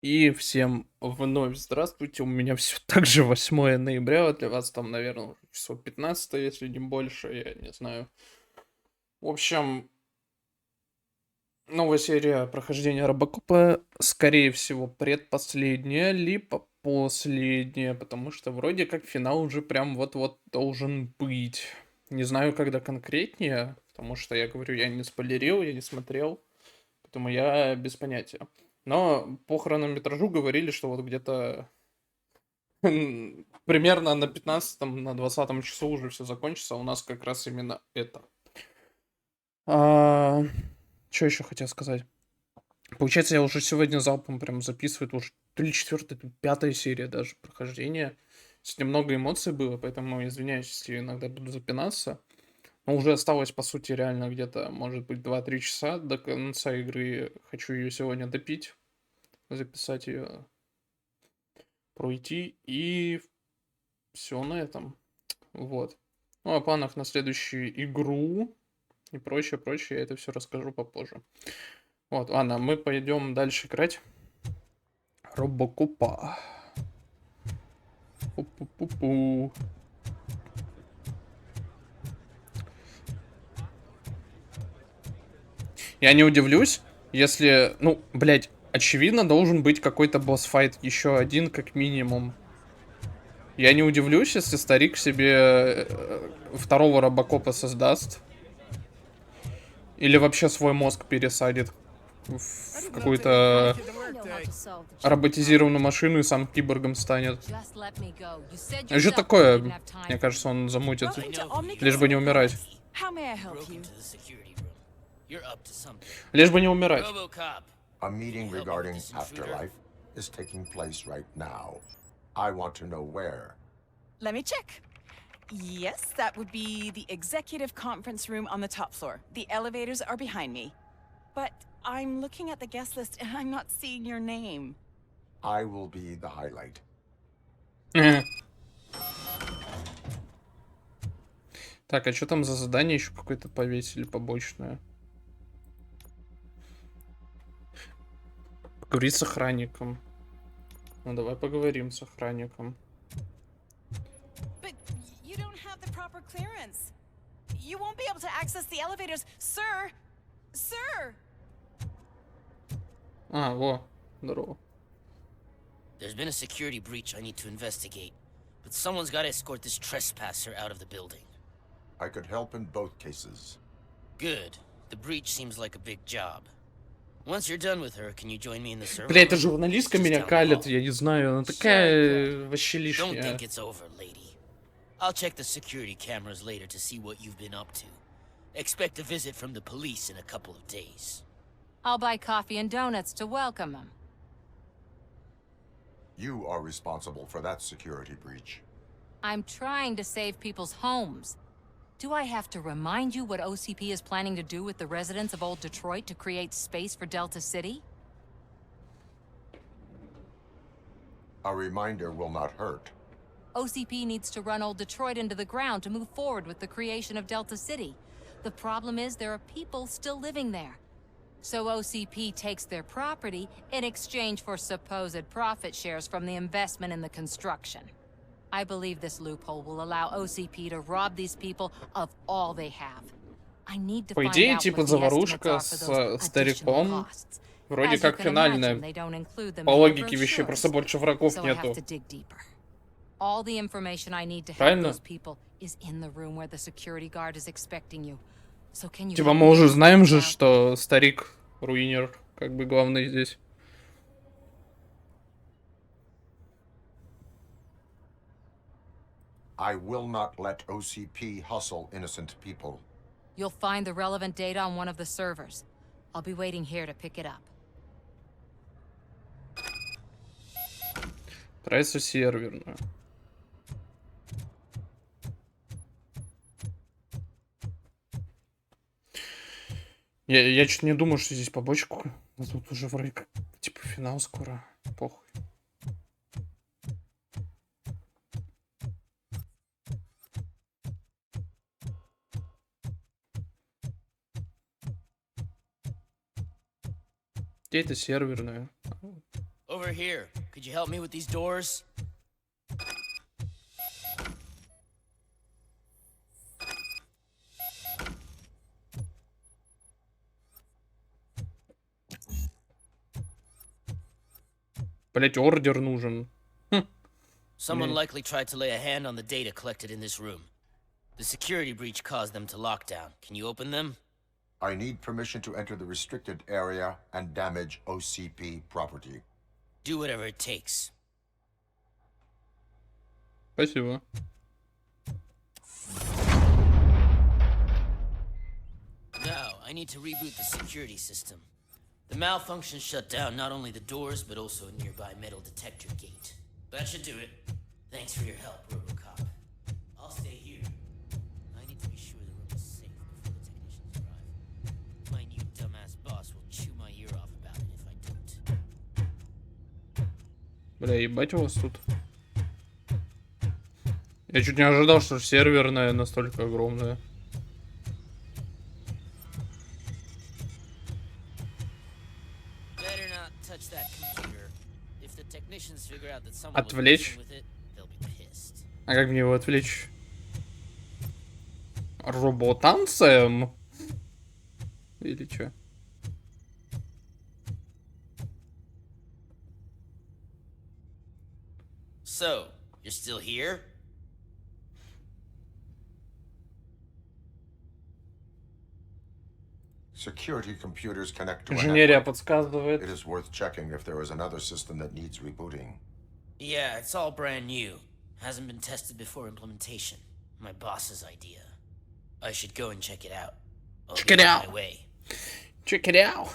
И всем вновь здравствуйте. У меня все так же 8 ноября. Для вас там, наверное, число 15, если не больше, я не знаю. В общем, новая серия прохождения Робокопа, скорее всего, предпоследняя, либо последняя, потому что вроде как финал уже прям вот-вот должен быть. Не знаю, когда конкретнее, потому что я говорю, я не спойлерил, я не смотрел, поэтому я без понятия. Но по хронометражу говорили, что вот где-то примерно на 15-м, на 20-м часу уже все закончится. У нас как раз именно это. Что еще хотел сказать? Получается, я уже сегодня залпом прям записываю. Это уже то ли 4-я, то ли 5-я серия даже прохождения. Сегодня много эмоций было, поэтому извиняюсь, если иногда буду запинаться. Но уже осталось, по сути, реально где-то, может быть, 2-3 часа до конца игры. Хочу ее сегодня допить, записать ее, пройти, и все на этом. Вот. Ну, о планах на следующую игру и прочее, прочее, я это все расскажу попозже. Вот, ладно, мы пойдем дальше играть. Робокопа. Пу-пу-пу-пу. Я не удивлюсь, если, ну, блять, очевидно, должен быть какой-то босс-файт, еще один как минимум. Я не удивлюсь, если старик себе второго робокопа создаст. Или вообще свой мозг пересадит в какую-то роботизированную машину и сам киборгом станет. Что такое? Мне кажется, он замутит. Лишь бы не умирать. Лишь бы не умирать. A meeting regarding afterlife is taking place right now. I want to know where. Let me check. Yes, that would be the executive conference room on the top floor. The elevators are behind me. But I'm looking at the guest list and I'm not seeing your name. I will be the highlight. Так, а что там за задание еще какое-то повесили побочное? Поговорить с охранником. Ну давай поговорим с охранником. But you don't have the proper clearance. You won't be able to access the elevators, sir. Sir. А, во, здорово. There's been a security breach I need to investigate, but someone's got to escort this trespasser out of the building. I could help in both cases. Good. The breach seems like a big job. Once you're done with her, can you join me in the server? Бля, эта журналистка меня калит, я не знаю, она такая вообще Don't лишняя. think it's over, lady. I'll check the security cameras later to see what you've been up to. Expect a visit from the police in a couple of days. I'll buy coffee and donuts to welcome them. You are responsible for that security breach. I'm trying to save people's homes. Do I have to remind you what OCP is planning to do with the residents of Old Detroit to create space for Delta City? A reminder will not hurt. OCP needs to run Old Detroit into the ground to move forward with the creation of Delta City. The problem is there are people still living there. So OCP takes their property in exchange for supposed profit shares from the investment in the construction. I believe this loophole will allow OCP to rob these people of all they have. I need to По find идее, out типа what the estimates заварушка are for those с additional стариком costs. вроде As you как can imagine, финальная. they don't include them По in the логике вещей, просто brochures, больше врагов so I have нету. to dig deeper. All the information I need to help Правильно? those people is in the room where the security guard is expecting you. So can you Типа help мы me уже find знаем things же, out? что старик руинер, как бы главный здесь. I will not let OCP hustle innocent people. You'll find the relevant data on one of the servers. I'll be waiting here to pick it up. Трассу серверную. Я что-то не думаю, что здесь побочку. Но тут уже вроде как, типа, финал скоро. Похуй. Где это серверная? Over we're here. Could you help me with these doors? Блять, ордер нужен. Someone likely tried to lay a hand on the data collected in this room. The security breach caused them to lock down. Can you open them? I need permission to enter the restricted area and damage OCP property. Do whatever it takes. Спасибо. Now, I need to reboot the security system. The malfunction shut down not only the doors, but also a nearby metal detector gate. That should do it. Thanks for your help, RoboCop. I'll stay here. I need to be sure the room is safe before the technicians arrive. My new dumbass boss will chew my ear off about it if I don't. Бля, ебать у вас тут. Я чуть не ожидал, что серверная настолько огромная. Better not touch that computer. If the technicians figure out that someone was Отвлечь? messing with it, they'll be pissed. А как мне его отвлечь? Роботанцем? Или чё? So, you're still here? Security computers connect to a Инженерия network. подсказывает. It is worth checking if there is another system that needs rebooting. Yeah, it's all brand new. Hasn't been tested before implementation. My boss's idea. I should go and check it out. I'll Check be it on out. my way. Check it out.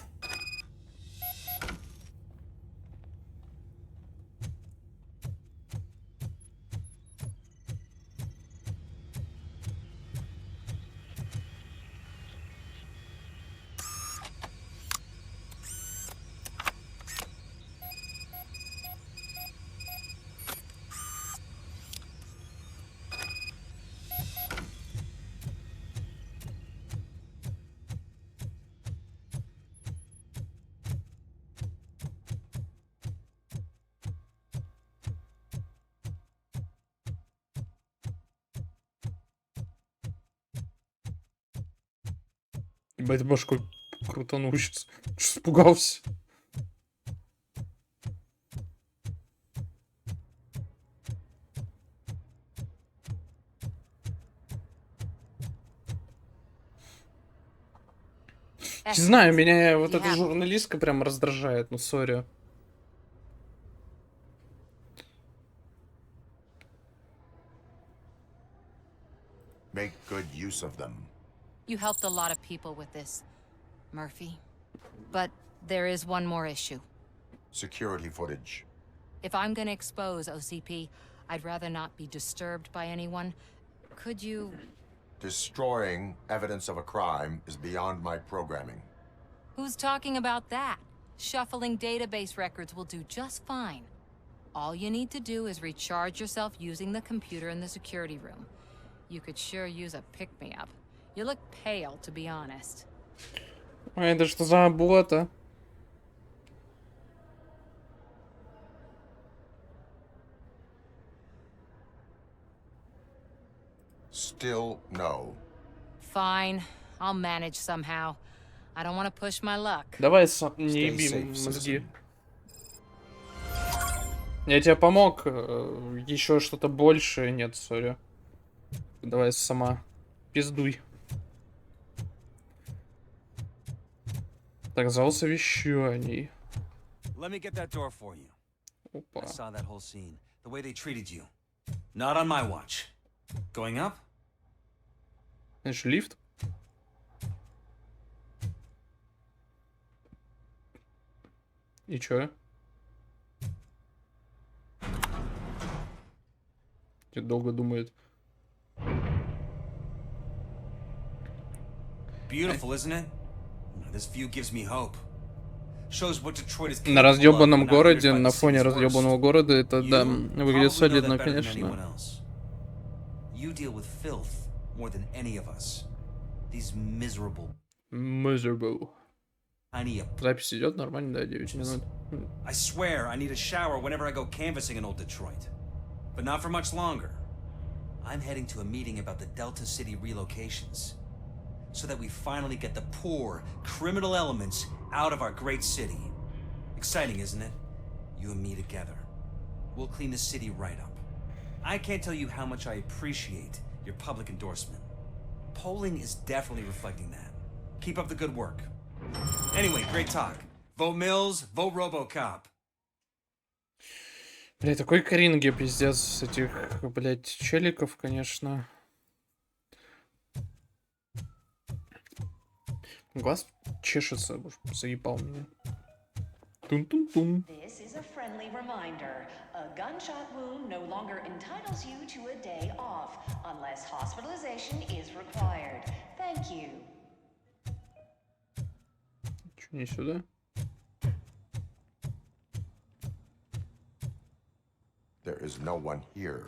Ебать, башку крутанул сейчас. Что испугался? Не знаю, меня вот эта журналистка прям раздражает, ну сори. Make good use of them. You helped a lot of people with this, Murphy. But there is one more issue. Security footage. If I'm gonna expose OCP, I'd rather not be disturbed by anyone. Could you... Destroying evidence of a crime is beyond my programming. Who's talking about that? Shuffling database records will do just fine. All you need to do is recharge yourself using the computer in the security room. You could sure use a pick-me-up. You look pale, to be honest. А это что за работа? Still no. Fine, I'll manage somehow. I don't want to push my luck. Давай не Stay еби safe, мозги. citizen. Я тебе помог. Еще что-то большее нет, сори. Давай сама. Пиздуй. Так, зал совещаний. Let me get that door for you. Опа. I saw that whole scene. The way they treated you. Not on my watch. Going up? Значит, лифт. И чё? Ты долго думает. Beautiful, isn't it? This view gives me hope. Shows what Detroit is На capable of разъебанном when городе, outfitted by на the фоне city's разъебанного worst. города, это да, You выглядит probably know солидно, that better than anyone конечно. else. You deal with filth more than any of us. These miserable. Miserable. Tiny. Запись идет нормально, да, 9 минут. I swear I need a shower whenever I go canvassing in old Detroit. But not for much longer. I'm heading to a meeting about the Delta City relocations. So that we finally get the poor, criminal elements out of our great city. Exciting, isn't it? You and me together. We'll clean the city right up. I can't tell you how much I appreciate your public endorsement. Polling is definitely reflecting that. Keep up the good work. Anyway, great talk. Vote Mills, vote RoboCop. Бля, такой кринги, пиздец, с этих, блядь, челиков, конечно. Глаз чешется, заебал меня. Тун-тун-тун. This is a friendly reminder. A gunshot wound no longer entitles you to a day off, unless hospitalization is required. Thank you. Чё, не сюда? There is no one here.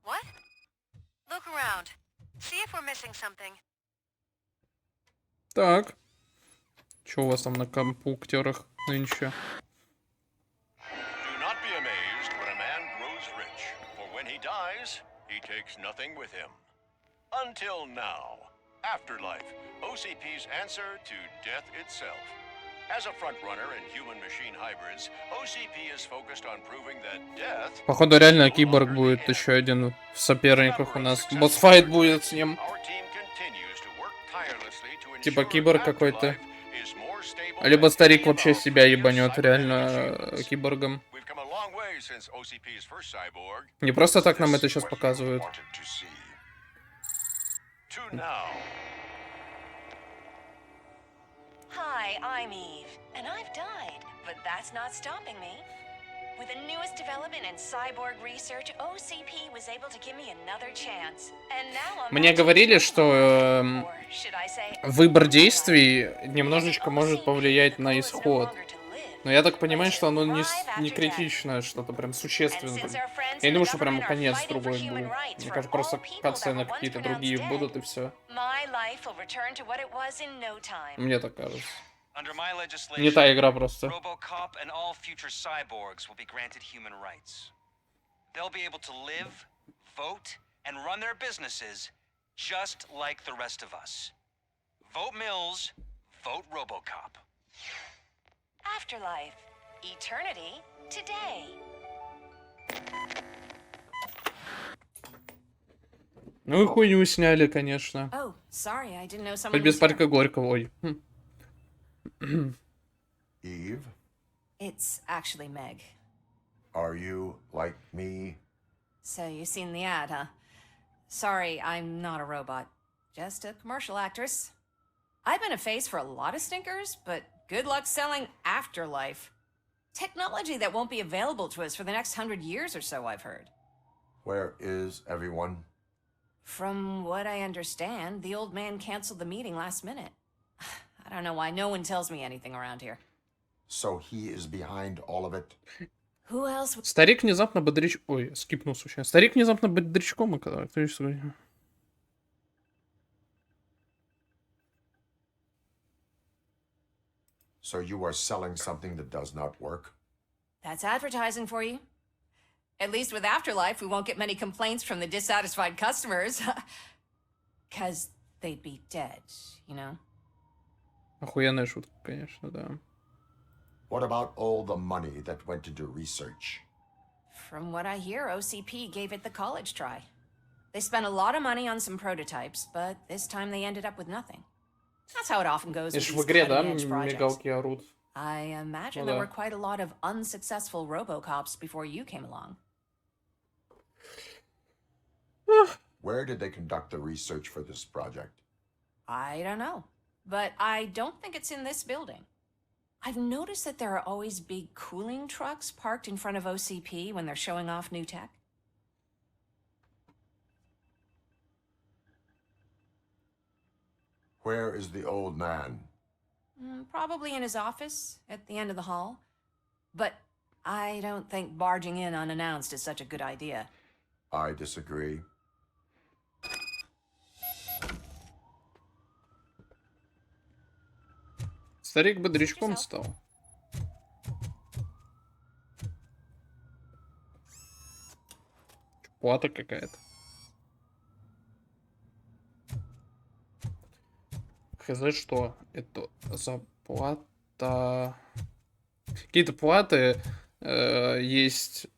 What? Look around. See if we're missing something. Так. Чё у вас там на компьютерах нынче? Do not be amazed when a man grows rich, for when he dies, he takes nothing with him. Until now. Afterlife, OCP's answer to death itself. As a frontrunner in human-machine hybrids, OCP is focused on proving that death... Походу реально киборг будет еще один в соперниках у нас. Босс-файт будет с ним. Типа киборг какой-то. Либо старик вообще себя ебанет реально киборгом. Не просто так нам это сейчас показывают. Hi, I'm Eve, and I've died, but that's not stopping me. With the newest development in cyborg research, OCP was able to give me another chance. And now I'm Мне говорили, что выбор действий немножечко может повлиять на исход. Но я так понимаю, что оно не критичное, что-то прям существенное. Я не думаю, что прям конец другой будет. Мне кажется, просто катсцены какие-то другие будут и все. Мне так кажется. Не та игра просто. RoboCop and all future cyborgs will be granted human rights. They'll be able to live, vote, and run their businesses just like the rest of us. Vote Mills, vote RoboCop. Afterlife. Eternity. Today. Ну и хуйню сняли, конечно. Oh, sorry, I didn't know someone Хоть без was here. парка Горького. Ой. Eve, It's actually Meg. are you like me? So you've seen the ad, huh? Sorry, I'm not a robot. Just a commercial actress. I've been a face for a lot of stinkers, but good luck selling Afterlife. Technology that won't be available to us for the next 100 years or so, I've heard. Where is everyone? From what I understand, the old man canceled the meeting last minute. I don't know why no one tells me anything around here. So he is behind all of it? Who else would... Старик внезапно бодрич... Ой, скипнул случайно. Старик внезапно бодрячком оказался. So you are selling something that does not work? That's advertising for you. At least with Afterlife, we won't get many complaints from the dissatisfied customers. 'Cause they'd be dead, you know? Охуенная шутка, конечно, да. What about all the money that went into research? From what I hear, OCP gave it the college try. They spent a lot of money on some prototypes, but this time they ended up with nothing. That's how it often goes with Видишь, в these игре, да, cutting-edge projects. мигалки орут. I imagine Ну there да. were quite a lot of unsuccessful RoboCops before you came along. Where did they conduct the research for this project? I don't know, but I don't think it's in this building. I've noticed that there are always big cooling trucks parked in front of OCP when they're showing off new tech. Where is the old man? Probably in his office at the end of the hall. But I don't think barging in unannounced is such a good idea. I disagree. Старик бодрячком стал. Плата какая-то. Хз, что это за плата? Какие-то платы есть,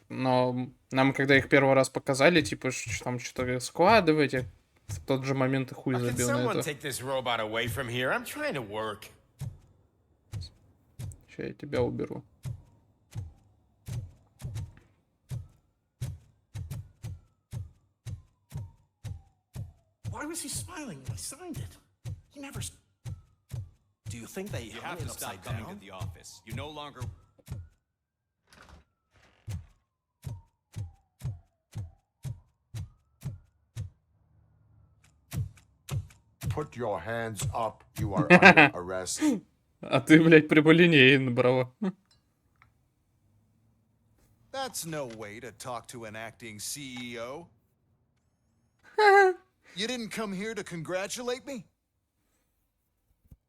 но нам, когда их первый раз показали, типа, там что-то складывать, я в тот же момент и хуй забил на это. Сейчас я тебя уберу. Why was he smiling when I signed it? He never. Do you think they You have to stop coming to the office. You no longer. Put your hands up. You are under arrest. А ты, блядь, прямолинейно, браво. That's no way to talk to an acting CEO. You didn't come here to congratulate me?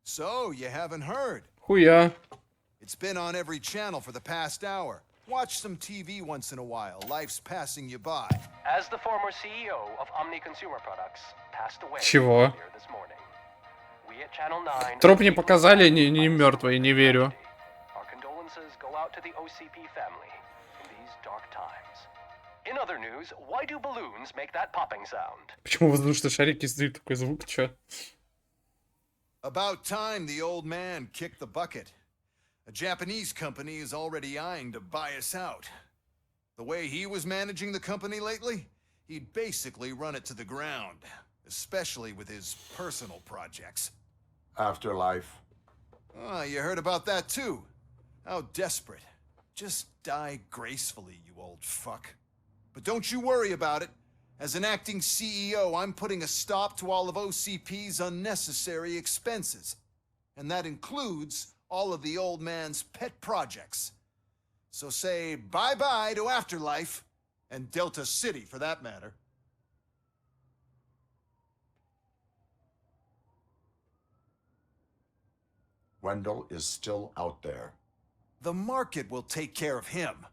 So, you haven't heard. Хуя. It's been on every channel for the past hour. Watch some TV once in a while. Life's passing you by. As the former CEO of Omni Consumer Products passed away Чего? earlier this morning, we at Channel 9 Труп не показали, не мертвый, не верю. Our condolences go out to the OCP family in these dark times. In other news, why do balloons make that popping sound? Почему воздушные шарики издают такой звук, чё? About time the old man kicked the bucket. A Japanese company is already eyeing to buy us out. The way he was managing the company lately, he'd basically run it to the ground, especially with his personal projects. Afterlife. Oh, you heard about that too. How desperate. Just die gracefully, you old fuck. But don't you worry about it. As an acting CEO, I'm putting a stop to all of OCP's unnecessary expenses. And that includes all of the old man's pet projects. So say bye-bye to Afterlife, and Delta City for that matter. Wendell is still out there. The market will take care of him.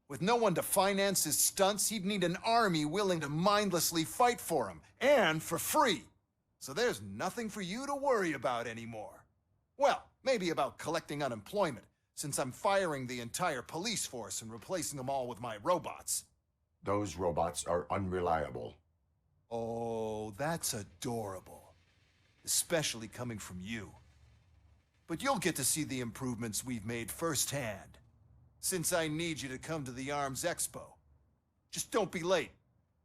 With no one to finance his stunts, he'd need an army willing to mindlessly fight for him, and for free. So there's nothing for you to worry about anymore. Well, maybe about collecting unemployment, since I'm firing the entire police force and replacing them all with my robots. Those robots are unreliable. Oh, that's adorable. Especially coming from you. But you'll get to see the improvements we've made firsthand. Since I need you to come to the Arms Expo. Just don't be late.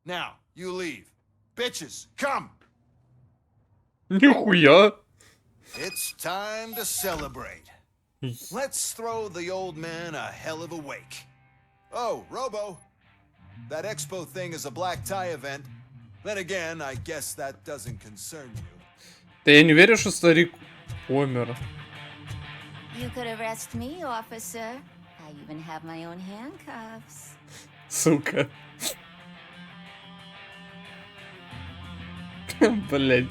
Now, you leave. Bitches, come! Нихуя. It's time to celebrate. Let's throw the old man a hell of a wake. Oh, Robo. That expo thing is a black tie event. Then again, I guess that doesn't concern you. Да я не верю, что старик помер. You could arrest me, officer. I even have my own handcuffs. Сука. Блять.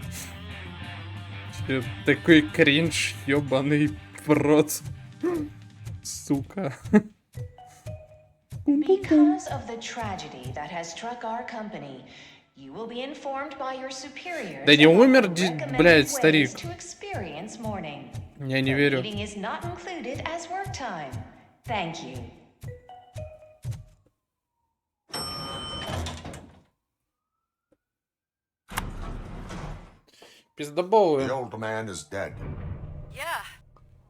Такой кринж, ёбаный в рот. Сука. Because of the tragedy that has struck our company, you will be informed by your superiors. Да не умер, блядь, старик. To experience morning. Я не верю. Meeting is not included as work time. Thank you. The old man is dead. Yeah,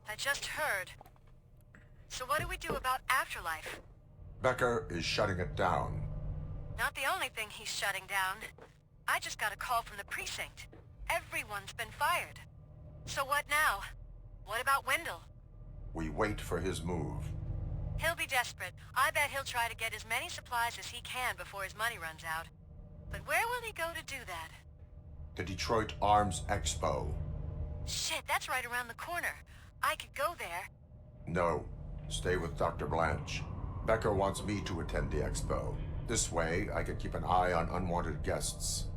I just heard. So what do we do about Afterlife? Becker is shutting it down. Not the only thing he's shutting down. I just got a call from the precinct. Everyone's been fired. So what now? What about Wendell? We wait for his move. He'll be desperate. I bet he'll try to get as many supplies as he can before his money runs out. But where will he go to do that? The Detroit Arms Expo. Shit, that's right around the corner. I could go there. No, stay with Dr. Blanche. Becker wants me to attend the expo. This way, I can keep an eye on unwanted guests.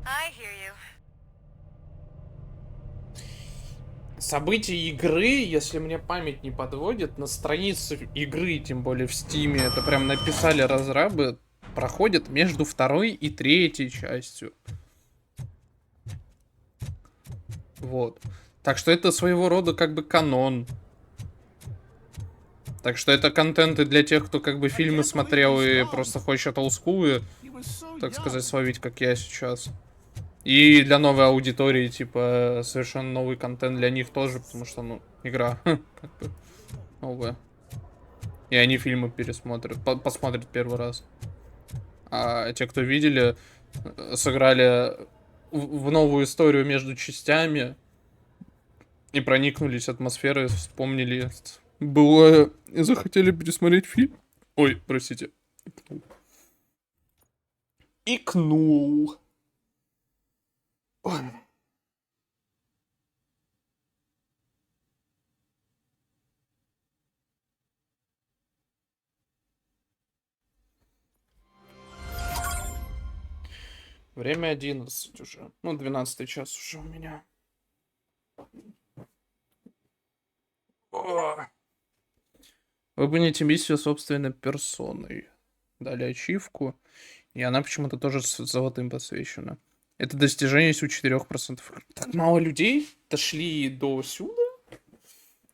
I hear you. События игры, если мне память не подводит, на странице игры, тем более в Стиме, это прям написали разрабы, проходят между второй и третьей частью. Вот. Так что это своего рода как бы канон. Так что это контент и для тех, кто как бы фильмы смотрел и просто хочет олдскулы, так сказать, словить, как я сейчас. И для новой аудитории, типа, совершенно новый контент для них тоже, потому что, ну, игра как бы новая. И они фильмы пересмотрят, посмотрят первый раз. А те, кто видели, сыграли в новую историю между частями и проникнулись атмосферой, вспомнили было и захотели пересмотреть фильм. Ой, простите. Икнул. Ой. Время 11 уже. Ну, 12 час уже у меня. О. Выполните миссию собственной персоной. Дали ачивку. И она почему-то тоже с золотым подсвечена. Это достижение у 4%. Так мало людей дошли до сюда?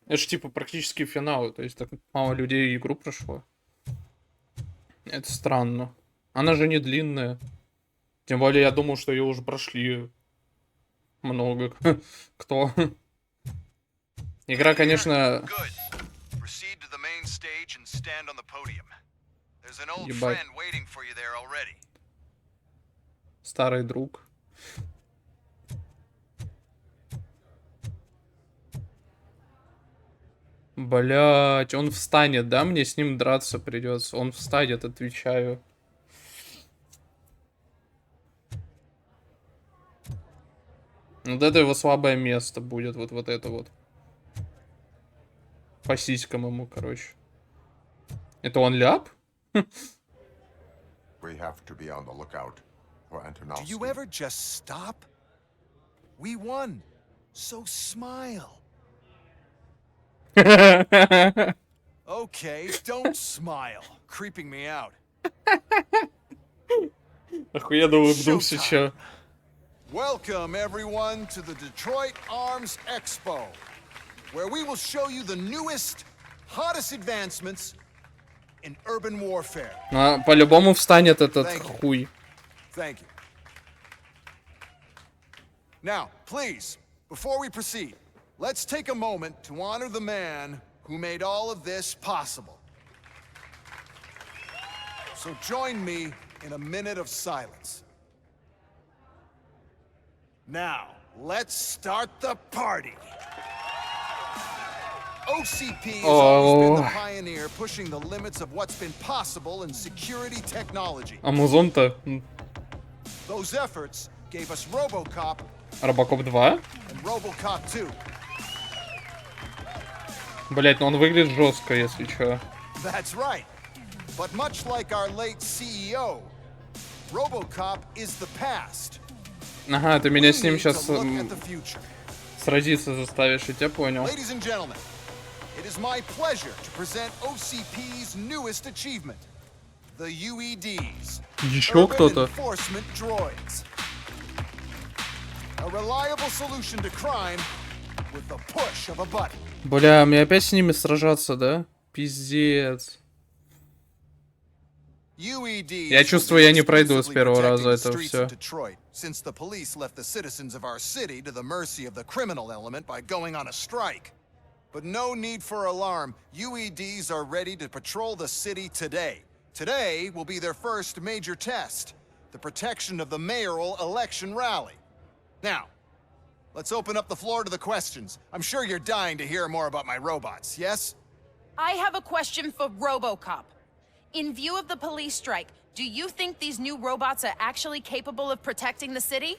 Это же типа практически финал. То есть так мало людей игру прошло. Это странно. Она же не длинная. Тем более я думал, что ее уже прошли много. Кто? Игра, конечно... Ебать. Старый друг. Блять, он встанет, да? Мне с ним драться придется. Он встанет, отвечаю. Вот это его слабое место будет, вот это вот. По сиськам ему, короче. Это он ляп? We have to be on the lookout for Do you ever just stop? We won, so smile. Okay, don't smile. Creeping me out. Охуенно улыбнулся, чё. Welcome everyone to the Detroit Arms Expo, where we will show you the newest, hottest advancements in urban warfare. А, по-любому встанет этот хуй. Thank you. Now, please, before we proceed, let's take a moment to honor the man who made all of this possible. So join me in a minute of silence. Now, let's start the party. OCP has always been the pioneer pushing the limits of what's been possible in security technology. Амазон-то. Those efforts gave us RoboCop. RoboCop 2? And RoboCop 2. Блять, ну он выглядит жестко, если чё. That's right. But much like our late CEO, RoboCop is the past. Ага, ты меня с ним сейчас сразиться заставишь, я тебя понял. Ladies and gentlemen, it is my pleasure to present OCP's newest achievement, the UEDs. Еще кто-то. Enforcement droids. A reliable solution to crime with the push of a button. Бля, мне опять с ними сражаться, да? Пиздец. Я чувствую, я не пройду с первого раза это все. Since the police left the citizens of our city to the mercy of the criminal element by going on a strike. But no need for alarm. UEDs are ready to patrol the city today. Today will be their first major test, the protection of the mayoral election rally. Now, let's open up the floor to the questions. I'm sure you're dying to hear more about my robots, yes? I have a question for RoboCop. In view of the police strike, do you think these new robots are actually capable of protecting the city?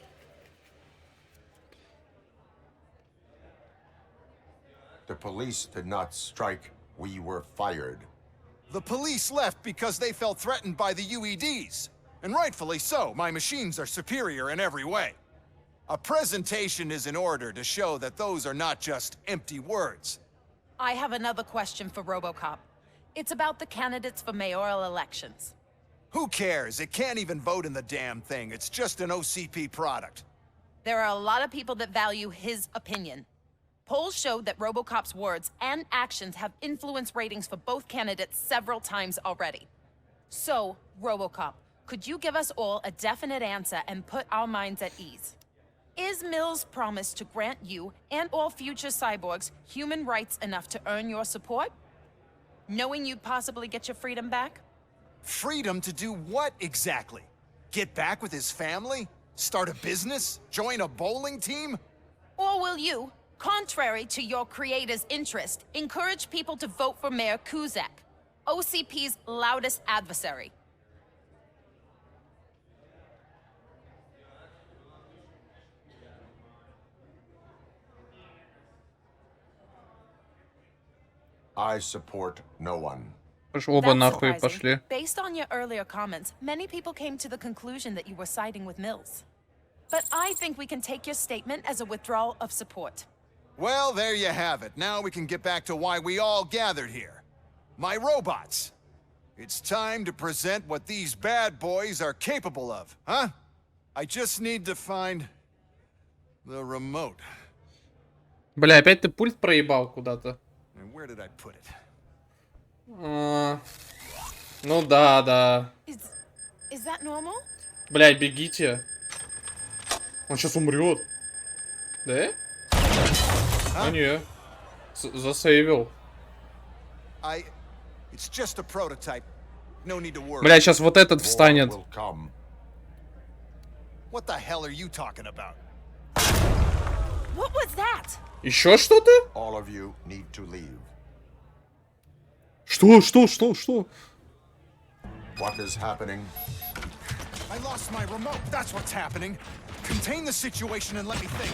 The police did not strike. We were fired. The police left because they felt threatened by the UEDs. And rightfully so. My machines are superior in every way. A presentation is in order to show that those are not just empty words. I have another question for RoboCop. It's about the candidates for mayoral elections. Who cares? It can't even vote in the damn thing. It's just an OCP product. There are a lot of people that value his opinion. Polls showed that RoboCop's words and actions have influenced ratings for both candidates several times already. So, RoboCop, could you give us all a definite answer and put our minds at ease? Is Mills' promise to grant you and all future cyborgs human rights enough to earn your support? Knowing you'd possibly get your freedom back? Freedom to do what exactly? Get back with his family? Start a business? Join a bowling team? Or will you, contrary to your creator's interest, encourage people to vote for Mayor Kuzak, OCP's loudest adversary? I support no one. Оба That's нахуй surprising. пошли. Based on your earlier comments, many people came to the conclusion that you were siding with Mills. But I think we can take your statement as a withdrawal of support. Well, there you have it. Now we can get back to why we all gathered here. My robots. It's time to present what these bad boys are capable of, huh? I just need to find the remote. Бля, опять ты пульт проебал куда-то. And where did I put it? Ну да, да. Is that normal? Бля, бегите. Он сейчас умрет. Да? А не. Засейвил. It's just a prototype. No need to worry. Бля, сейчас вот этот встанет. What the hell are you talking about? What was that? Еще что-то? All of you need to leave. Что? What is happening? I lost my remote. That's what's happening. Contain the situation and let me think.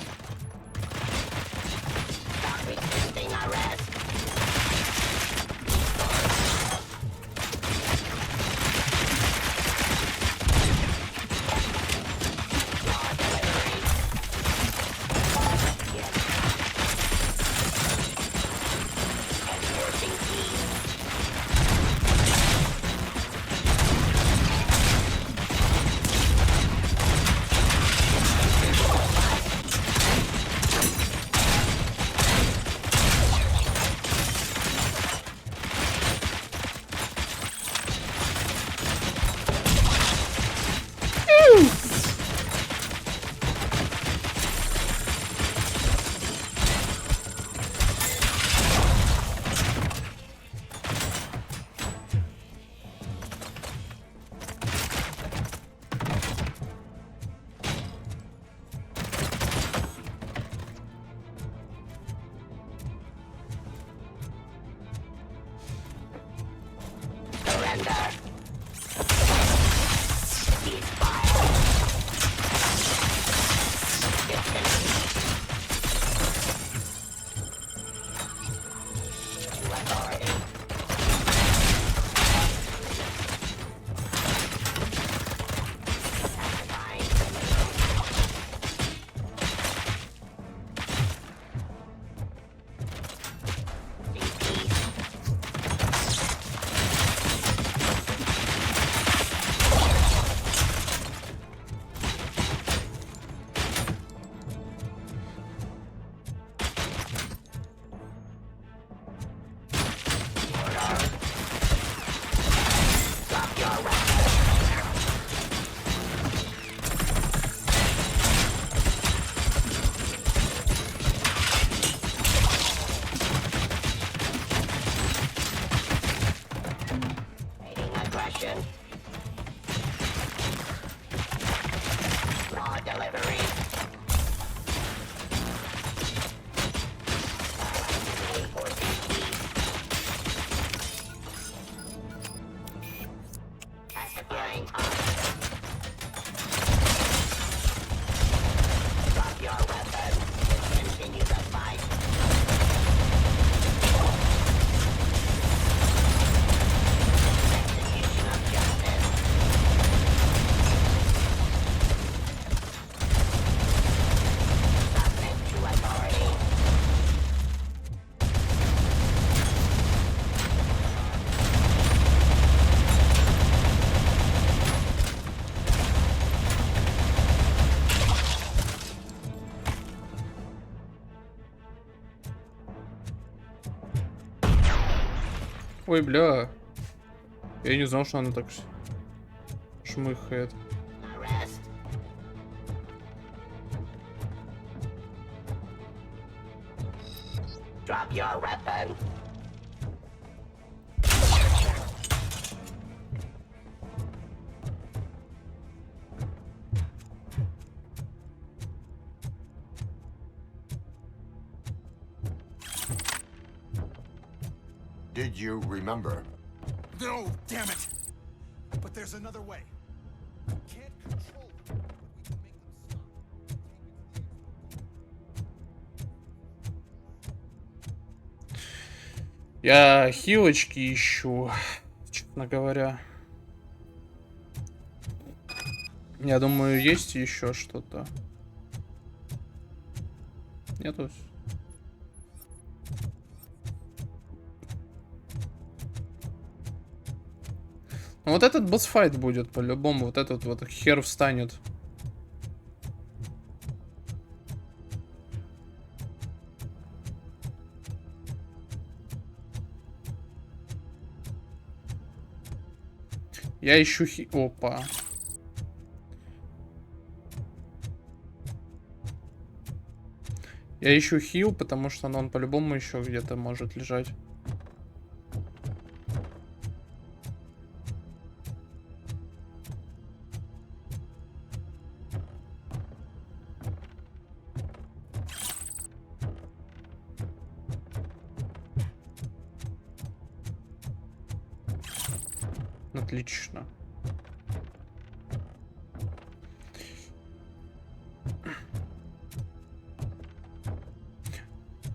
Ой, бля. Я не знал, что она так шмыхает. Drop your weapon. Did you remember? No, damn it! But there's another way. We can't control them, but we can make them stop. Я хилочки ищу, честно говоря. Я думаю, есть еще что-то. Нету. Ну, вот этот босс-файт будет по-любому. Вот этот вот хер встанет. Я ищу Опа. Я ищу хил, потому что он по-любому еще где-то может лежать. Отлично.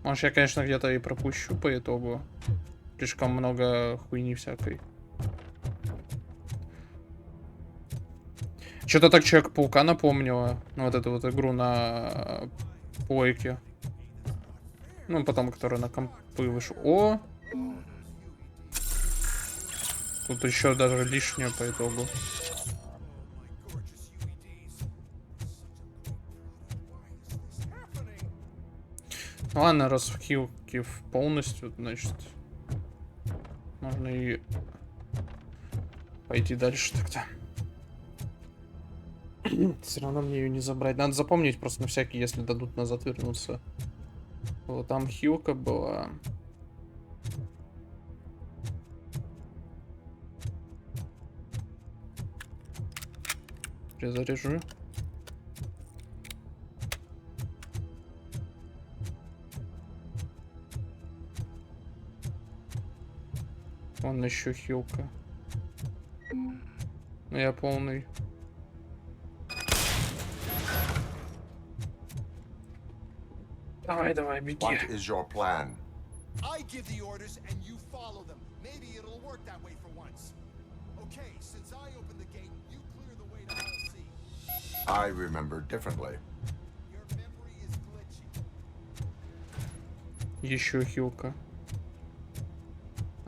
Может, я, конечно, где-то и пропущу по итогу. Слишком много хуйни всякой. Что-то так Человек-паука напомнило. Ну, вот эту вот игру на плойке. Ну, потом, которая на компы вышла. О! Тут еще даже лишнее по итогу. Ладно, раз в хилки полностью, значит, можно и пойти дальше тогда. Все равно мне ее не забрать. Надо запомнить просто на всякий, если дадут назад вернуться. Вот там хилка была. Перезаряжу. Вон еще хилка. Ну я полный. Давай, давай, беги. What is your plan? I give the orders and you follow them. Maybe it'll work that way for once. Okay, since I opened the gate, you clear the way to all C. I remember differently. Your memory is glitchy. Еще хилка.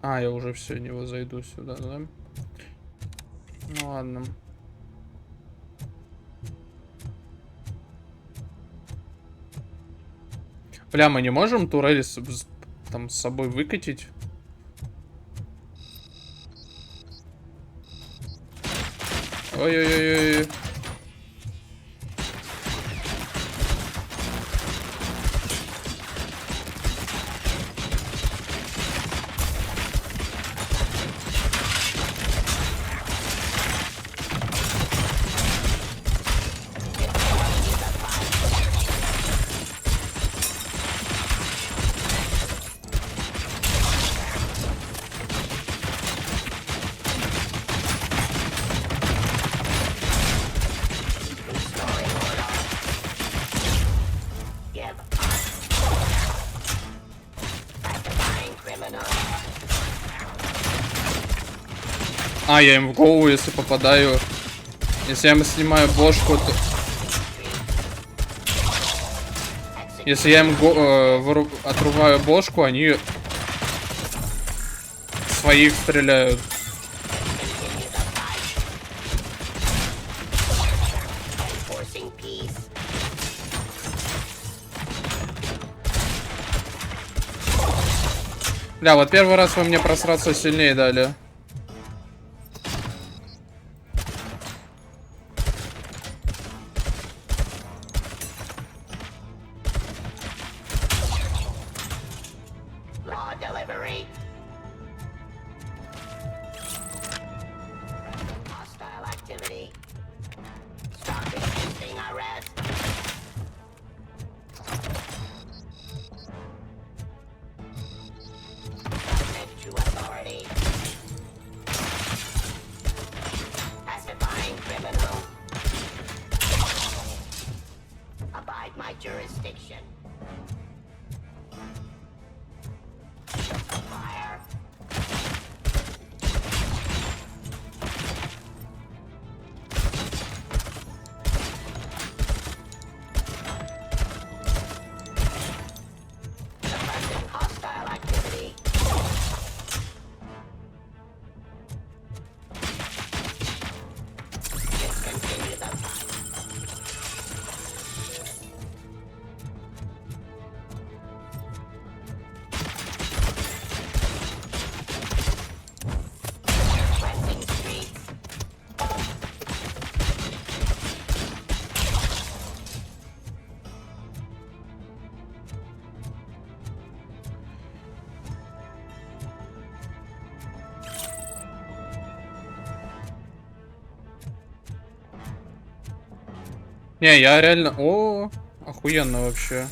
А, я уже все, не зайду сюда, да? Ну ладно. Бля, мы не можем турель там с собой выкатить? Ой-ой-ой-ой. А, я им в голову, если попадаю. Если я им снимаю бошку, то... Если я им отрубаю бошку, они своих стреляют. Бля, вот первый раз вы мне просраться сильнее дали. Raw delivery. Hostile activity. Stop resisting arrest. Subject to authority. Pacifying criminal. Abide my jurisdiction. Fire. Suppressing hostile activity. Discontinue the fight. Pressing streets. Не, я реально... О, охуенно вообще.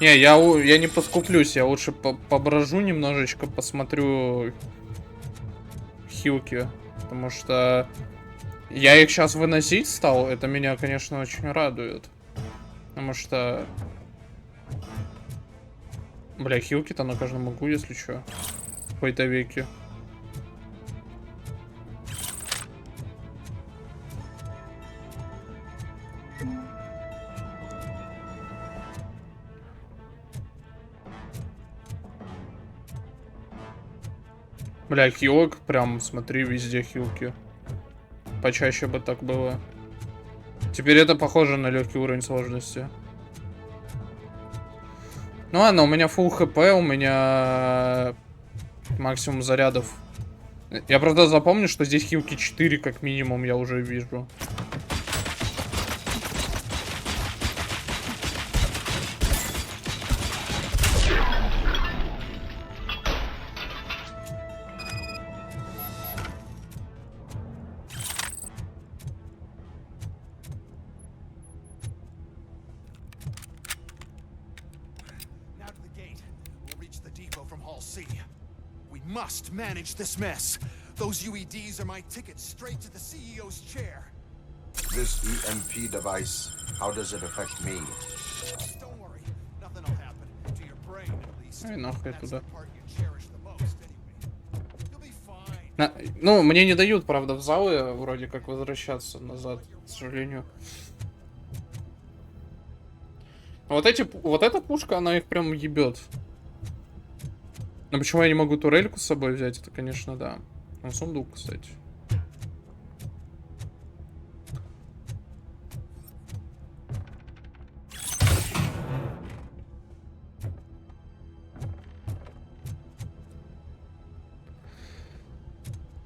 Не, я не поскуплюсь, я лучше поброжу немножечко, посмотрю хилки. Потому что я их сейчас выносить стал, это меня, конечно, очень радует. Потому что... Бля, хилки-то на каждом могу, если что. В какой-то веке. Бля, хилок, прям, смотри, везде хилки. Почаще бы так было. Теперь это похоже на легкий уровень сложности. Ну ладно, у меня full хп, у меня максимум зарядов. Я, правда, запомню, что здесь хилки 4 как минимум, я уже вижу. Now to the gate. We'll reach the depot from Hall C. We must manage this mess. Those UEDs are my ticket straight to the CEO's chair. This EMP device, how does it affect me? Don't worry, nothing will happen. To your brain, at least. Ай, нахуй That's туда. the part you cherish the most, anyway. You'll be fine. Ну, мне не дают, правда, в залы вроде как возвращаться назад, к сожалению. Вот эта пушка, она их прям ебет. Но почему я не могу турельку с собой взять, это, конечно, да. Ну, сундук, кстати.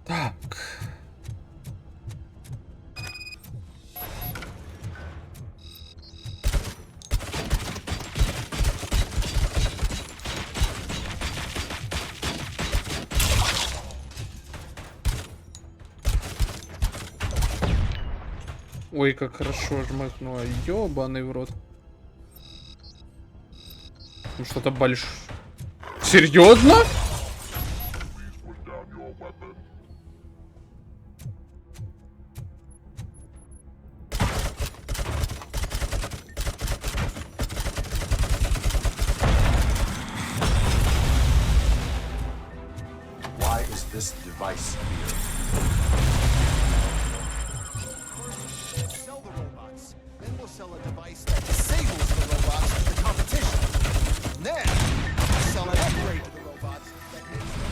Так. Ой, как хорошо жмакнула. Ёбаный в рот. Ну что-то большое. Серьезно? Why is this device here? Sell the robots. Then we'll sell a device that disables the robots at the competition. And then we'll sell an upgrade to the robots that makes them...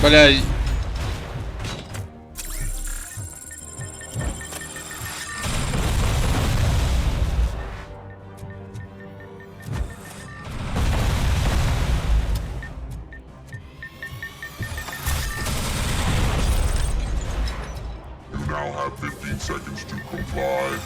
Бля. seconds to comply.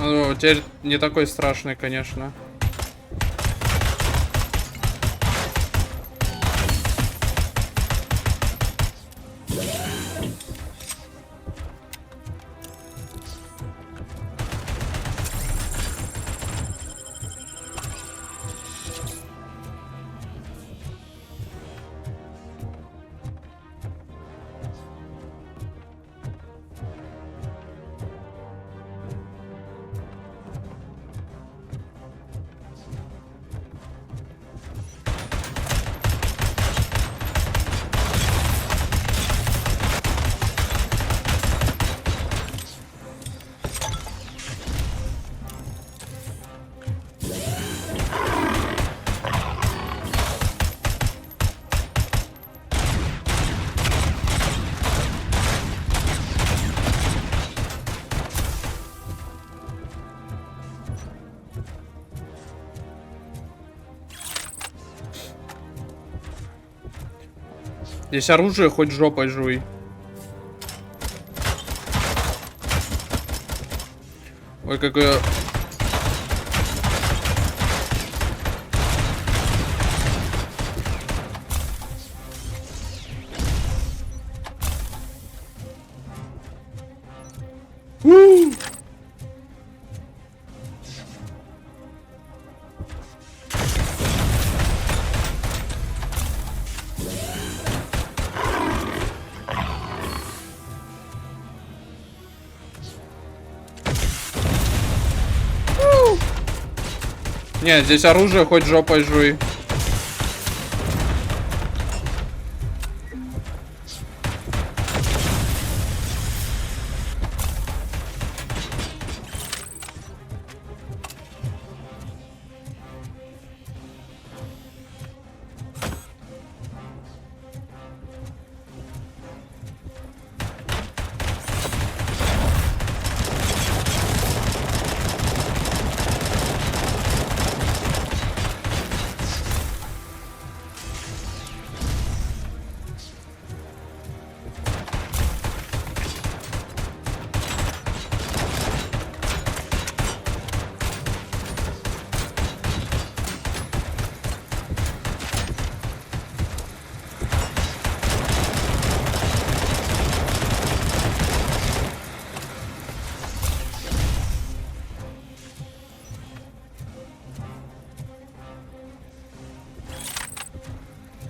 Ну, теперь не такой страшный, конечно. Здесь оружие хоть жопой жуй. Ой, какое... Нет, здесь оружие хоть жопой жуй.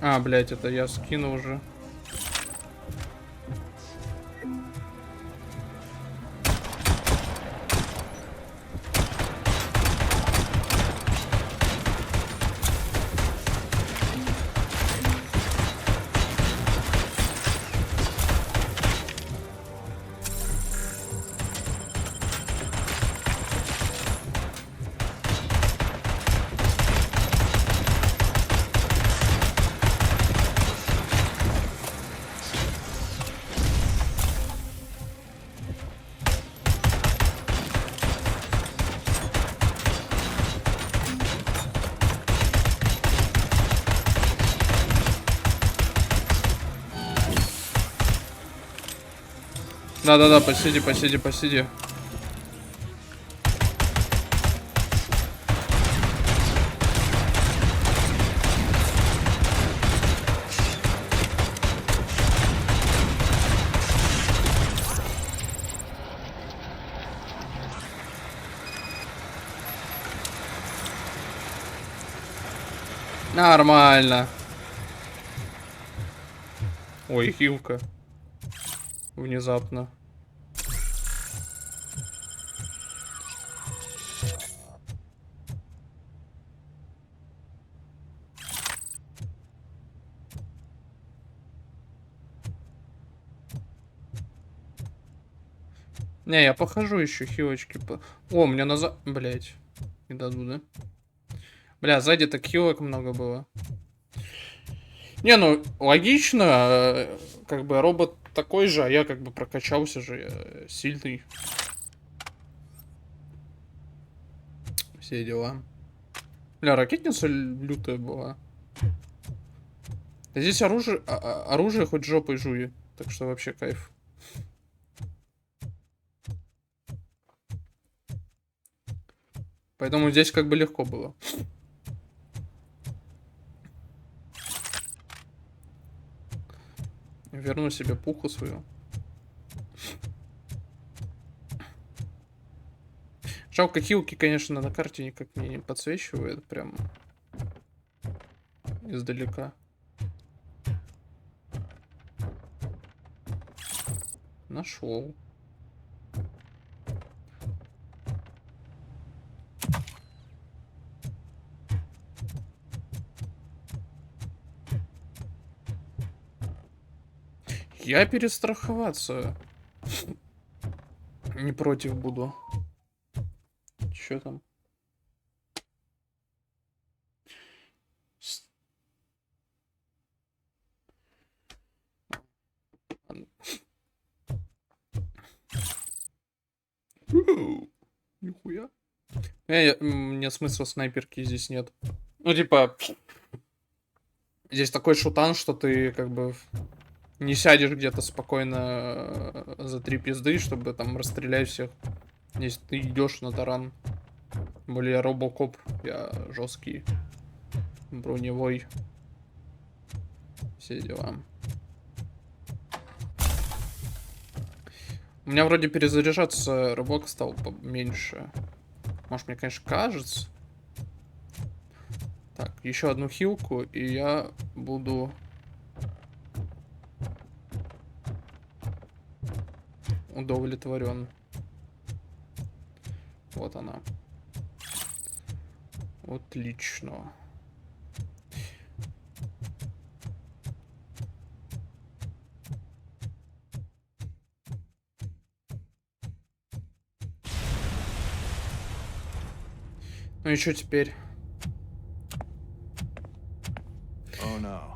А, блядь, это я скину уже. Да-да-да, посиди, посиди, посиди. Нормально. Ой, хилка. Внезапно. Не, я похожу еще хилочки. О, мне назад... Блять. Не дадут, да? Бля, сзади так хилок много было. Не, ну, логично. Как бы робот такой же, а я как бы прокачался же. Я сильный. Все дела. Бля, ракетница лютая была. Да здесь оружие, оружие хоть жопой жуй. Так что вообще кайф. Поэтому здесь как бы легко было. Верну себе пуху свою. Жалко, хилки, конечно, на карте никак не подсвечивает. Прям издалека. Нашел. Я перестраховаться не против буду. Чё там? Нихуя. Мне смысла снайперки здесь нет. Ну, типа, здесь такой шутан, что ты как бы не сядешь где-то спокойно за 3 пизды, чтобы там расстрелять всех. Если ты идешь на таран. Тем более я RoboCop, я жесткий, броневой. Все дела. У меня вроде перезаряжаться рывок стал поменьше. Может, мне, конечно, кажется. Так, еще одну хилку, и я буду удовлетворен. Вот она. Отлично. Ну и что теперь? Oh, no.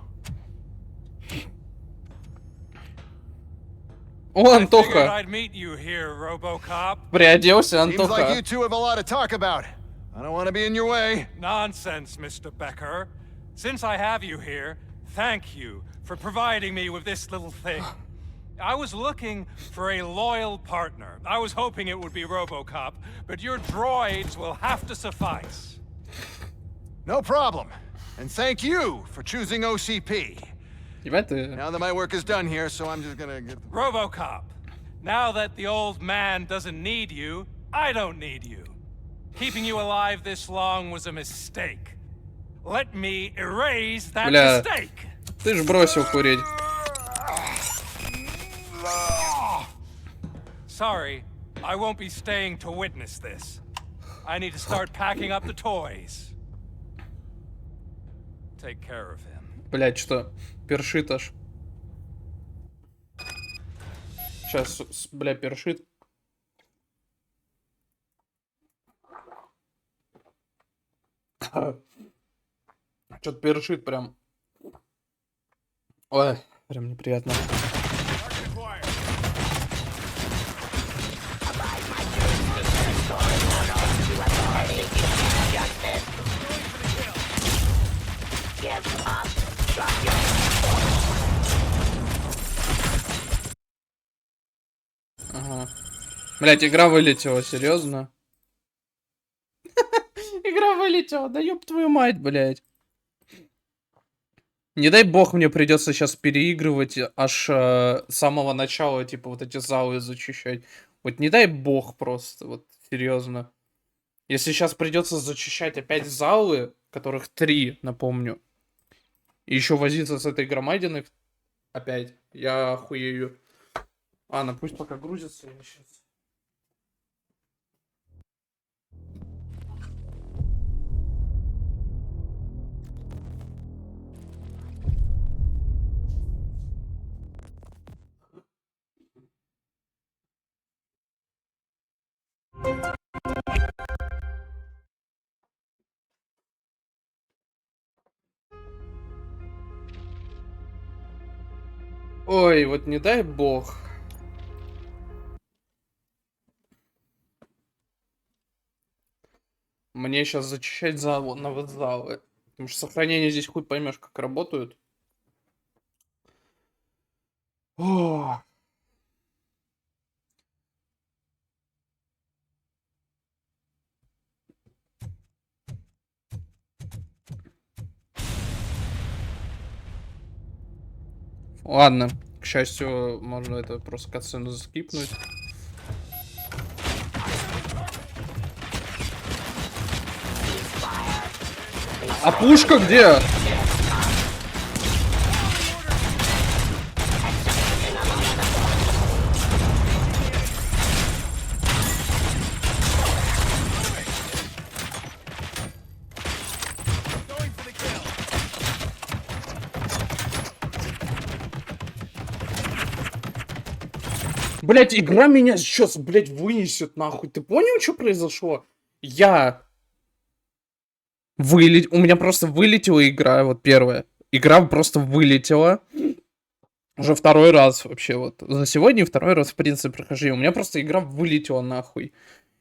О, Антоха! I'd meet you here, RoboCop. Приоделся, Seems Антоха. like you two have a lot to talk about. I don't want to be in your way. Nonsense, Mr. Becker. Since I have you here, thank you for providing me with this little thing. I was looking for a loyal partner. I was hoping it would be RoboCop, but your droids will have to suffice. No problem. And thank you for choosing OCP. Now that my work is done here, so I'm just gonna get... RoboCop, now that the old man doesn't need you, I don't need you. Keeping you alive this long was a mistake. Let me erase that mistake. Ты ж бросил курить. Sorry, I won't be staying to witness this. I need to start packing up the toys. Take care of him. Блять, что? Першит аж. Сейчас, бля, першит. Что-то першит прям. Ой, прям неприятно. Блять, игра вылетела, серьезно? Игра вылетела, да ёб твою мать, блять. Не дай бог мне придется сейчас переигрывать аж с самого начала, типа вот эти залы зачищать. Вот не дай бог просто, вот серьезно. Если сейчас придется зачищать опять залы, которых 3, напомню, и еще возиться с этой громадиной опять, я охуею. Ладно, пусть пока грузится, я сейчас... Ой, вот не дай бог. Мне сейчас зачищать залы, на вот залы. Потому что сохранение здесь хуй поймешь, как работают. О. Ладно, к счастью, можно это просто катсцену заскипнуть. А пушка где? Блять, игра меня сейчас, блять, вынесет нахуй. Ты понял, что произошло? У меня просто вылетела игра, вот первая. Игра просто вылетела. Уже второй раз вообще вот. За сегодня второй раз, в принципе, прохожу. У меня просто игра вылетела нахуй.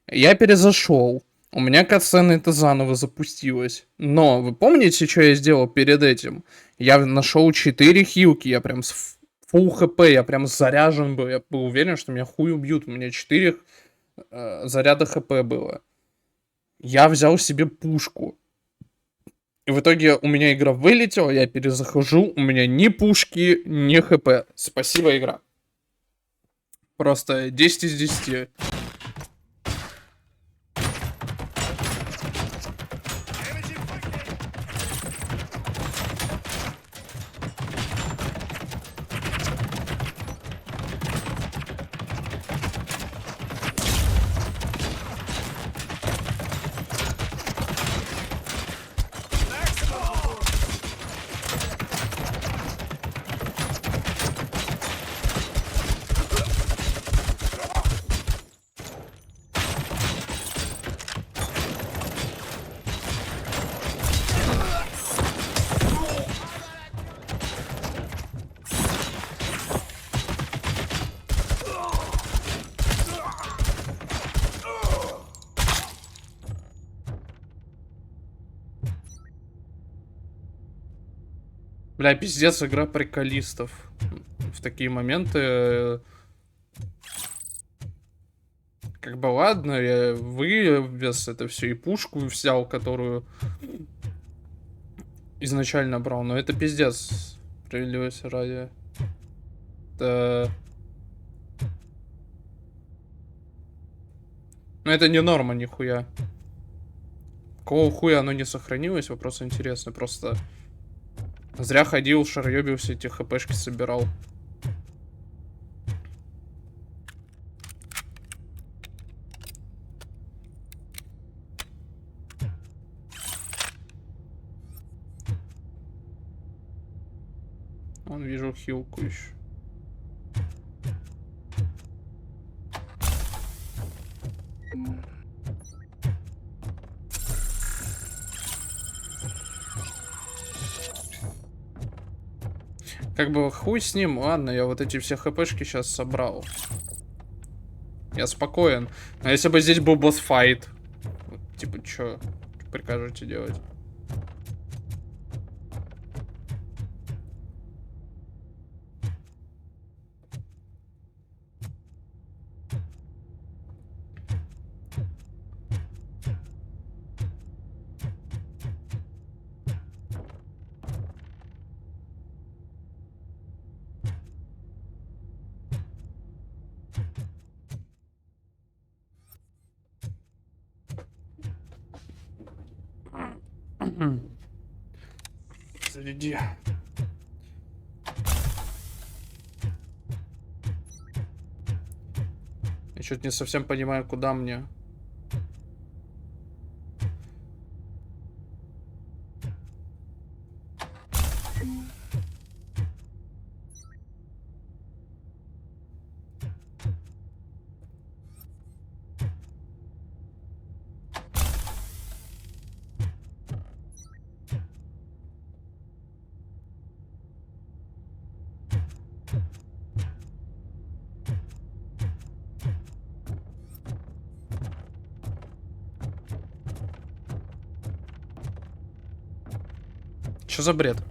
Я перезашел. У меня катсцена это заново запустилась. Но вы помните, что я сделал перед этим? Я нашел 4 хилки. Я прям с фулл хп. Я прям заряжен был. Я был уверен, что меня хуй убьют. У меня 4 заряда хп было. Я взял себе пушку. И в итоге у меня игра вылетела, я перезахожу, у меня ни пушки, ни хп. Спасибо, игра. Просто 10 из 10. Бля, пиздец, игра приколистов. В такие моменты... Как бы ладно, я вывез это все и пушку взял, которую изначально брал. Но это пиздец. Справедливости ради. Это... Ну это не норма, нихуя. Какого хуя оно не сохранилось? Вопрос интересный. Просто... Зря ходил, шарёбился, эти хпшки собирал. Вон вижу хилку еще. Как бы хуй с ним, ладно, я вот эти все хпшки сейчас собрал. Я спокоен. Но если бы здесь был босс-файт, вот, типа, чё прикажете делать? Заряди. Я что-то не совсем понимаю, куда мне. Что за бред?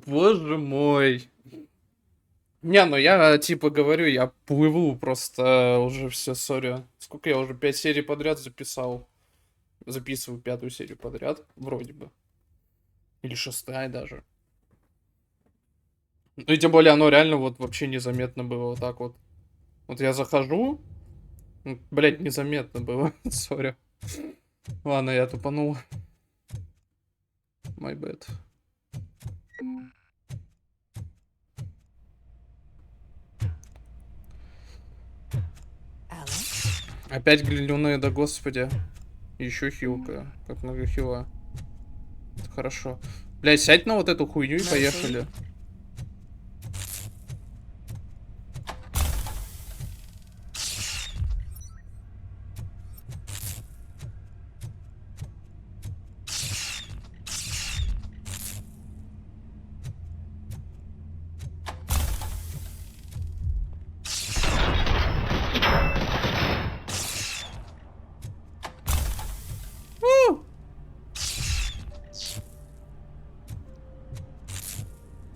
Боже мой. Не, ну я типа говорю, я плыву просто уже все, сори. Сколько я уже 5 серий подряд записал? Записываю 5-ю серию подряд, вроде бы. Или 6-я даже. Ну и тем более оно реально вот вообще незаметно было вот так вот. Вот я захожу, блять, незаметно было, сори. Ладно, я тупанул. My bad. Опять глянули, да господи. Еще хилка. Как много хила. Это хорошо. Блядь, сядь на вот эту хуйню и поехали.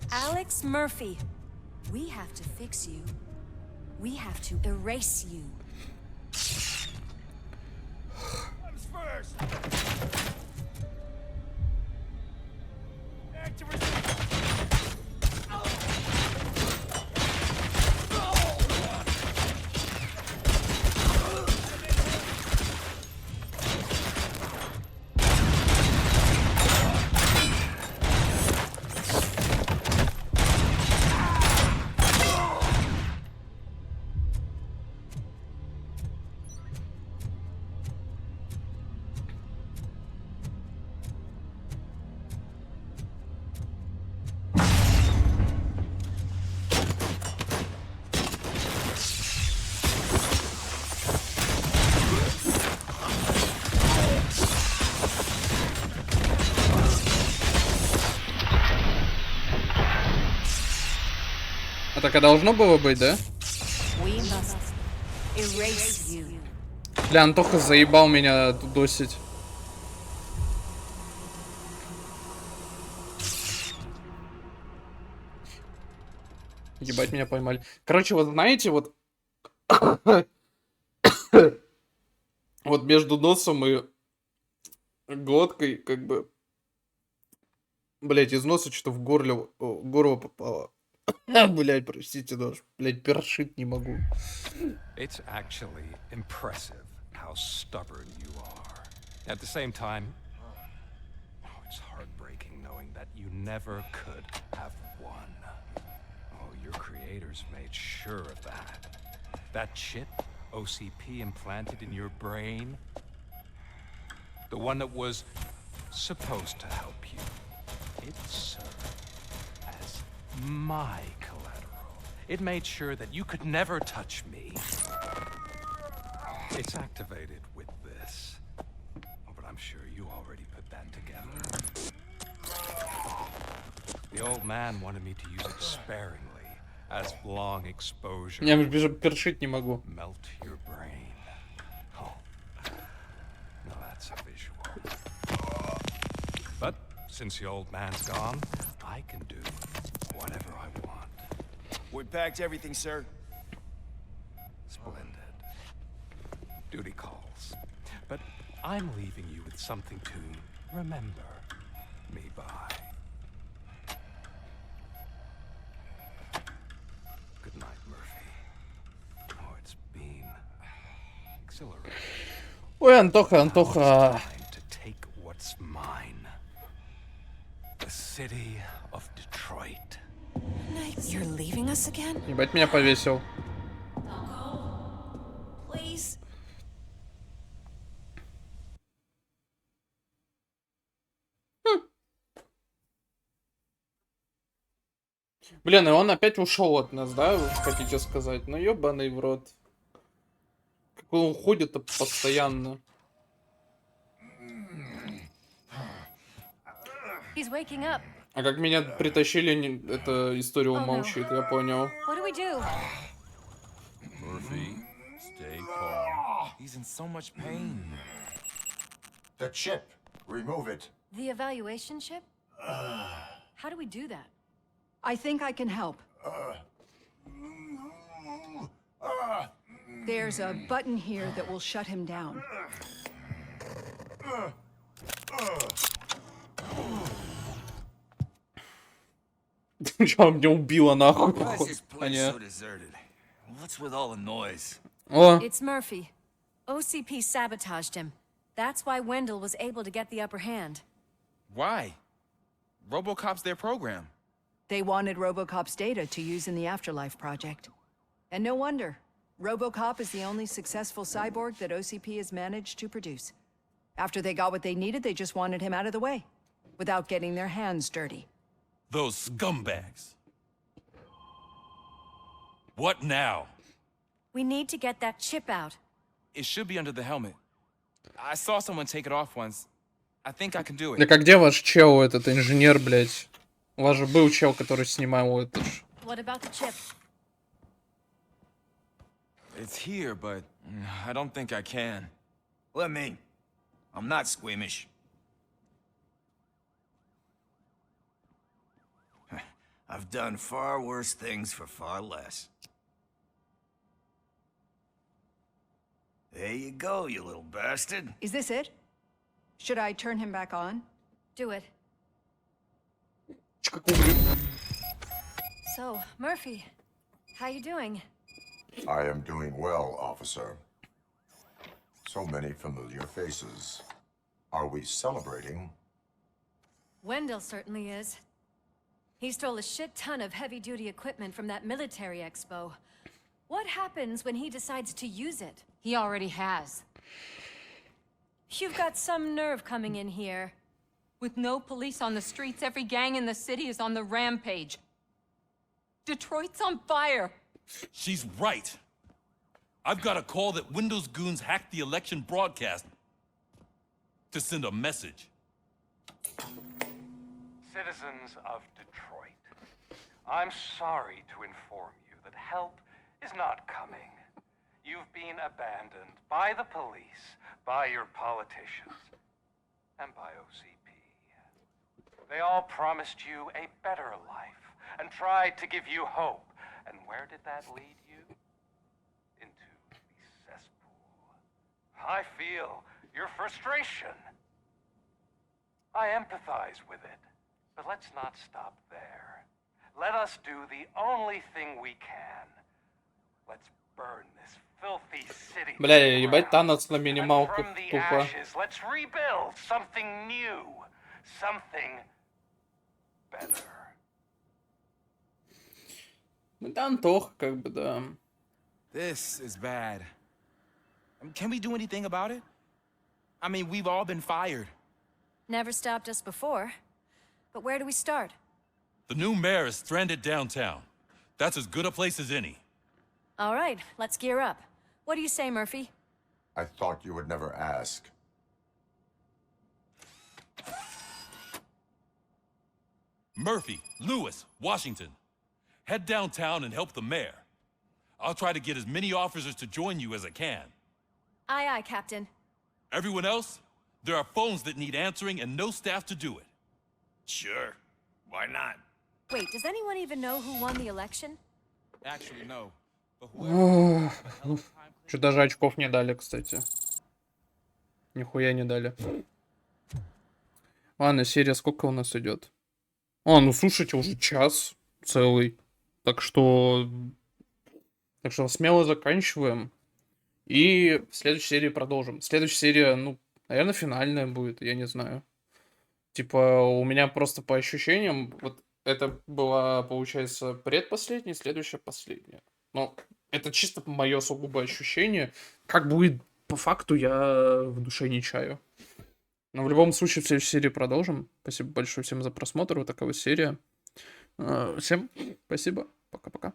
Alex Murphy, we have to fix you. We have to erase you. А так и должно было быть, да? Бля, Антоха заебал меня досить. Ебать, меня поймали. Короче, вот знаете, вот... вот между носом и глоткой, как бы... Блять, из носа что-то в горло попало. Блять, простите, нож. Блять, першить не могу. It's actually impressive how stubborn you are. At the same time, oh, it's heartbreaking knowing that you never could have won. Oh, your creators made sure of that. That chip OCP implanted in your brain, the one that was supposed to help you, it served as my collateral. It made sure that you could never touch me. It's activated with this. Oh, but I'm sure you already put that together. The old man wanted me to use it sparingly, as long exposure. Я першить не могу. Melt your brain. Oh. No, That's a visual. But since the old man's gone, I can do whatever I want. We packed everything, sir. Splendid. Duty calls. But I'm leaving you with something to remember me by. Good night, Murphy. Oh, it's been exhilarating. Ой, Антоха. To take what's mine. The city of Detroit. You're leaving us again? Ебать, меня повесил. Please. Блин, и он опять ушел от нас, да, вы хотите сказать? Ну ебаный в рот. Как он уходит-то постоянно. He's waking up. А как меня притащили, эта история умолчит, я понял. What do we do? Murphy, stay calm. He's in so much pain. The chip. Remove it. The evaluation chip? How do we do that? I think I can help. There's a button here that will shut him down. Чё, меня убило нахуй? Why is this place so deserted? What's with all the noise? О, It's Murphy. OCP sabotaged him. That's why Wendell was able to get the upper hand. Why? RoboCop's their program. They wanted RoboCop's data to use in the Afterlife project. And no wonder. RoboCop is the only successful cyborg that OCP has managed to produce. After they got what they needed, they just wanted him out of the way, without getting their hands dirty. Those scumbags. What now? We need to get that chip out. It should be under the helmet. I saw someone take it off once. I think I can do it. так а где ваш чел, этот инженер, блядь? У вас же был чел, который снимал это ж. What about the chip? It's here, but I don't think I can. Let me. I'm not squeamish. I've done far worse things for far less. There you go, you little bastard. Is this it? Should I turn him back on? Do it. So, Murphy, how you doing? I am doing well, officer. So many familiar faces. Are we celebrating? Wendell certainly is. He stole a shit ton of heavy-duty equipment from that military expo. What happens when he decides to use it? He already has. You've got some nerve coming in here. With no police on the streets, every gang in the city is on the rampage. Detroit's on fire. She's right. I've got a call that Windows goons hacked the election broadcast to send a message. Citizens of Detroit, I'm sorry to inform you that help is not coming. You've been abandoned by the police, by your politicians, and by OCP. They all promised you a better life and tried to give you hope. And where did that lead you? Into the cesspool. I feel your frustration. I empathize with it. But let's not stop there. Let us do the only thing we can. Let's burn this filthy city. Бля, ебать, Танос на минималку From the тупо. ashes, let's rebuild something new. Something better. Ну да, Антох, как бы, да. This is bad. Can we do anything about it? I mean, we've all been fired. Never stopped us before. But where do we start? The new mayor is stranded downtown. That's as good a place as any. All right, let's gear up. What do you say, Murphy? I thought you would never ask. Murphy, Lewis, Washington. Head downtown and help the mayor. I'll try to get as many officers to join you as I can. Aye, aye, Captain. Everyone else, There are phones that need answering and no staff to do it. Sure. Why not? Wait, does anyone even know who won the election? Actually, no. But Что даже очков не дали, кстати. Нихуя не дали. Ладно, серия сколько у нас идет? А, ну слушайте, уже час целый. Так что смело заканчиваем. И в следующей серии продолжим. Следующая серия, ну, наверное, финальная будет, я не знаю. Типа, у меня просто по ощущениям, вот это была, получается, предпоследняя, следующая последняя. Но это чисто мое сугубое ощущение. Как будет по факту, я в душе не чаю. Но в любом случае, в следующей серии продолжим. Спасибо большое всем за просмотр. Вот такая вот серия. Всем спасибо. Пока-пока.